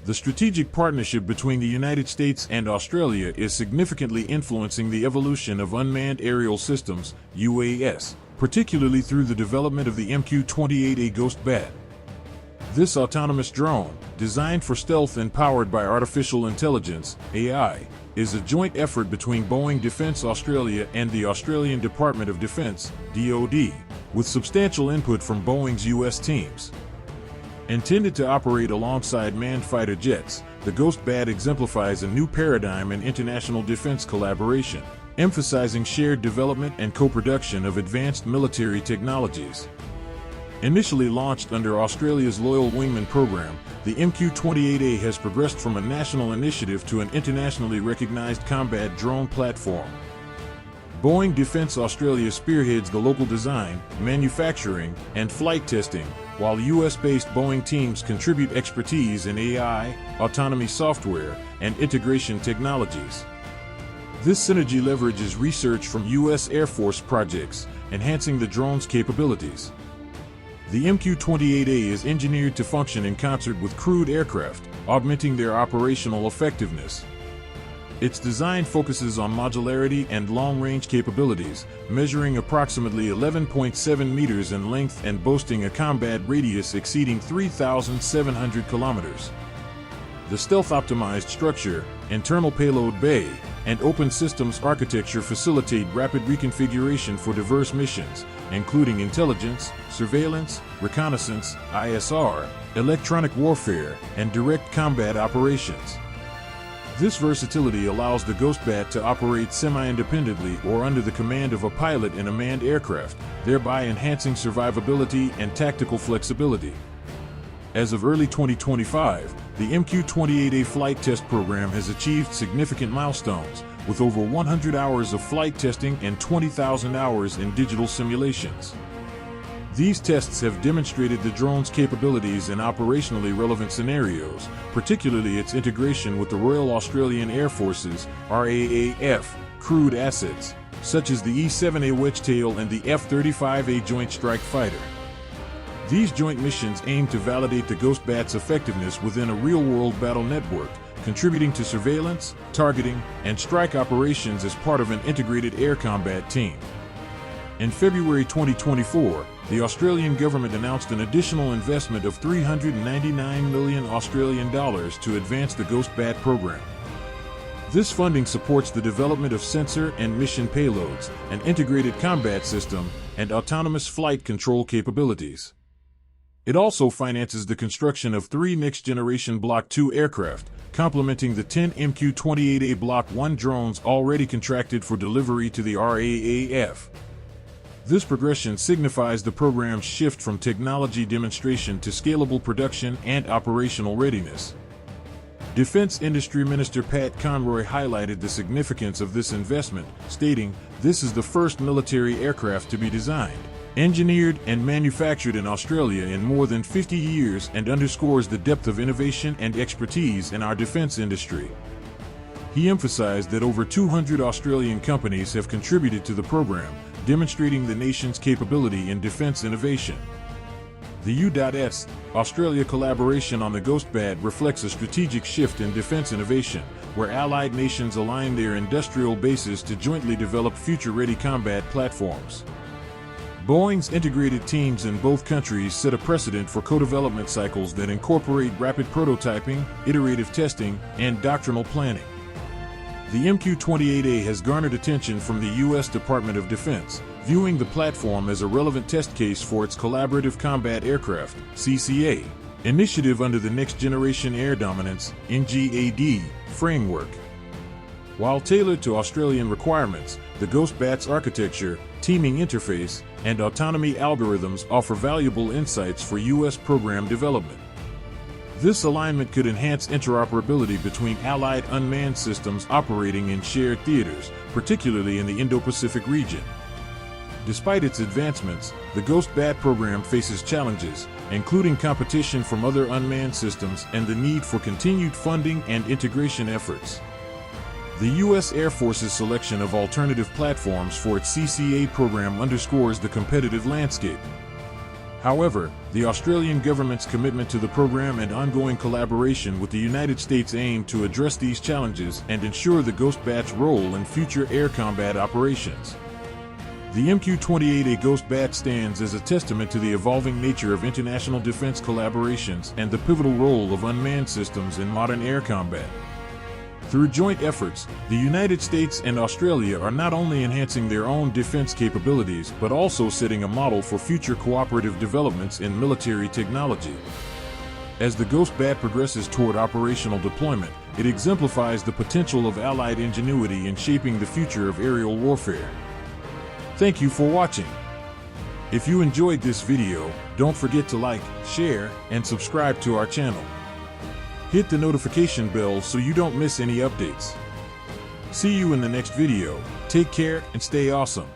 The strategic partnership between the United States and Australia is significantly influencing the evolution of unmanned aerial systems, UAS, particularly through the development of the MQ-28A Ghost Bat. This autonomous drone, designed for stealth and powered by artificial intelligence, AI, is a joint effort between Boeing Defence Australia and the Australian Department of Defence, DoD, with substantial input from Boeing's US teams. Intended to operate alongside manned fighter jets, the Ghost Bat exemplifies a new paradigm in international defense collaboration, emphasizing shared development and co-production of advanced military technologies. Initially launched under Australia's Loyal Wingman program, the MQ-28A has progressed from a national initiative to an internationally recognized combat drone platform. Boeing Defence Australia spearheads the local design, manufacturing, and flight testing, while US-based Boeing teams contribute expertise in AI, autonomy software, and integration technologies. This synergy leverages research from US Air Force projects, enhancing the drone's capabilities. The MQ-28A is engineered to function in concert with crewed aircraft, augmenting their operational effectiveness. Its design focuses on modularity and long-range capabilities, measuring approximately 11.7 meters in length and boasting a combat radius exceeding 3,700 kilometers. The stealth-optimized structure, internal payload bay, and open systems architecture facilitate rapid reconfiguration for diverse missions, including intelligence, surveillance, reconnaissance, ISR, electronic warfare, and direct combat operations. This versatility allows the Ghost Bat to operate semi-independently or under the command of a pilot in a manned aircraft, thereby enhancing survivability and tactical flexibility. As of early 2025, the MQ-28A flight test program has achieved significant milestones, with over 100 hours of flight testing and 20,000 hours in digital simulations. These tests have demonstrated the drone's capabilities in operationally relevant scenarios, particularly its integration with the Royal Australian Air Force's RAAF crewed assets, such as the E-7A Wedgetail and the F-35A Joint Strike Fighter. These joint missions aim to validate the Ghost Bat's effectiveness within a real-world battle network, contributing to surveillance, targeting, and strike operations as part of an integrated air combat team. In February 2024, the Australian government announced an additional investment of $399 million Australian dollars to advance the Ghost Bat program. This funding supports the development of sensor and mission payloads, an integrated combat system, and autonomous flight control capabilities. It also finances the construction of 3 next-generation Block II aircraft, complementing the 10 MQ-28A Block I drones already contracted for delivery to the RAAF. This progression signifies the program's shift from technology demonstration to scalable production and operational readiness. Defense Industry Minister Pat Conroy highlighted the significance of this investment, stating, "This is the first military aircraft to be designed, engineered, and manufactured in Australia in more than 50 years and underscores the depth of innovation and expertise in our defense industry." He emphasized that over 200 Australian companies have contributed to the program, demonstrating the nation's capability in defense innovation. The U.S. Australia collaboration on the Ghost Bat reflects a strategic shift in defense innovation, where allied nations align their industrial bases to jointly develop future-ready combat platforms. Boeing's integrated teams in both countries set a precedent for co-development cycles that incorporate rapid prototyping, iterative testing, and doctrinal planning. The MQ-28A has garnered attention from the U.S. Department of Defense, viewing the platform as a relevant test case for its Collaborative Combat Aircraft (CCA) initiative under the Next Generation Air Dominance (NGAD) framework. While tailored to Australian requirements, the Ghost Bat's architecture, teaming interface, and autonomy algorithms offer valuable insights for U.S. program development. This alignment could enhance interoperability between allied unmanned systems operating in shared theaters, particularly in the Indo-Pacific region. Despite its advancements, the Ghost Bat program faces challenges, including competition from other unmanned systems and the need for continued funding and integration efforts. The U.S. Air Force's selection of alternative platforms for its CCA program underscores the competitive landscape. However, the Australian government's commitment to the program and ongoing collaboration with the United States aim to address these challenges and ensure the Ghost Bat's role in future air combat operations. The MQ-28A Ghost Bat stands as a testament to the evolving nature of international defense collaborations and the pivotal role of unmanned systems in modern air combat. Through joint efforts, the United States and Australia are not only enhancing their own defense capabilities but also setting a model for future cooperative developments in military technology. As the Ghost Bat progresses toward operational deployment, it exemplifies the potential of Allied ingenuity in shaping the future of aerial warfare. Thank you for watching. If you enjoyed this video, don't forget to like, share, and subscribe to our channel. Hit the notification bell so you don't miss any updates. See you in the next video. Take care and stay awesome.